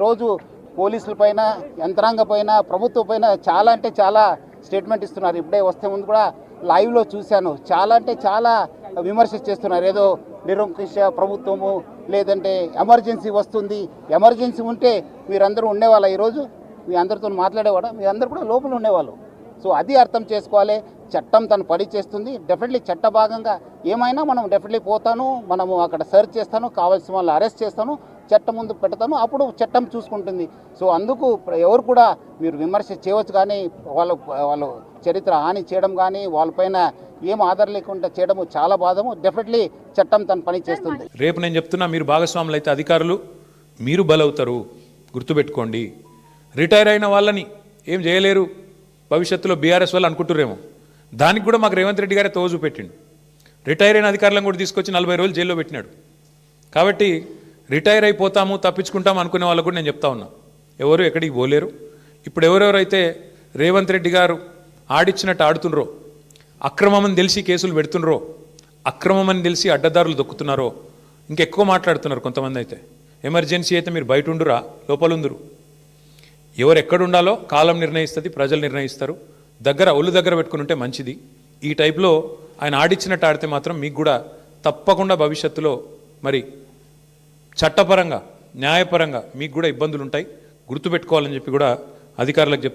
ఈరోజు పోలీసుల పైన యంత్రాంగ పైన ప్రభుత్వం పైన చాలా అంటే చాలా స్టేట్మెంట్ ఇస్తున్నారు. ఇప్పుడే వస్తే ముందు కూడా లైవ్లో చూశాను. చాలా అంటే చాలా విమర్శ చేస్తున్నారు. ఏదో నిరంకుశ ప్రభుత్వము, లేదంటే ఎమర్జెన్సీ వస్తుంది, ఎమర్జెన్సీ ఉంటే మీరందరూ ఉండేవాళ్ళ, ఈరోజు మీ అందరితో మాట్లాడేవాడా? మీ అందరు కూడా లోపల ఉండేవాళ్ళు. సో అది అర్థం చేసుకోవాలి. చట్టం తను పని చేస్తుంది. డెఫినెట్లీ చట్ట భాగంగా ఏమైనా మనం డెఫినెట్లీ పోతాను, మనము అక్కడ సెర్చ్ చేస్తాను, కావాల్సిన వాళ్ళు అరెస్ట్ చేస్తాను, చట్టం ముందు పెడతాను, అప్పుడు చట్టం చూసుకుంటుంది. సో అందుకు ఎవరు కూడా మీరు విమర్శ చేయవచ్చు, కానీ వాళ్ళు చరిత్ర హాని చేయడం కానీ వాళ్ళపైన ఏం ఆధారం లేకుండా చేయడము చాలా బాధము. డెఫినెట్లీ చట్టం తన పని చేస్తుంది. రేపు నేను చెప్తున్నా, మీరు భాగస్వాములు అయితే అధికారులు మీరు బలవుతారు, గుర్తుపెట్టుకోండి. రిటైర్ అయిన వాళ్ళని ఏం చేయలేరు భవిష్యత్తులో బీఆర్ఎస్ వాళ్ళు అనుకుంటురేమో. దానికి కూడా మాకు రేవంత్ రెడ్డి గారే తోజు పెట్టిండు. రిటైర్ అయిన అధికారులను కూడా తీసుకొచ్చి 40 రోజులు జైల్లో పెట్టినాడు. కాబట్టి రిటైర్ అయిపోతాము, తప్పించుకుంటాము అనుకునే వాళ్ళకు కూడా నేను చెప్తా ఉన్నా, ఎవరు ఎక్కడికి పోలేరు. ఇప్పుడు ఎవరెవరైతే రేవంత్ రెడ్డి గారు ఆడిచ్చినట్టు ఆడుతున్నారో, అక్రమమని తెలిసి కేసులు పెడుతున్నారో, అక్రమమని తెలిసి అడ్డదారులు దొక్కుతున్నారో, ఇంకెక్కువ మాట్లాడుతున్నారు కొంతమంది. అయితే ఎమర్జెన్సీ అయితే మీరు బయట ఉండురా, లోపల ఉందురు. ఎవరు ఎక్కడుండాలో కాలం నిర్ణయిస్తుంది, ప్రజలు నిర్ణయిస్తారు. ఒళ్ళు దగ్గర పెట్టుకుని ఉంటే మంచిది. ఈ టైప్లో ఆయన ఆడిచ్చినట్టు ఆడితే మాత్రం మీకు కూడా తప్పకుండా భవిష్యత్తులో మరి చట్టపరంగా, న్యాయపరంగా మీకు కూడా ఇబ్బందులు ఉంటాయి. గుర్తుపెట్టుకోవాలని చెప్పి కూడా అధికారులకు చెప్తాను.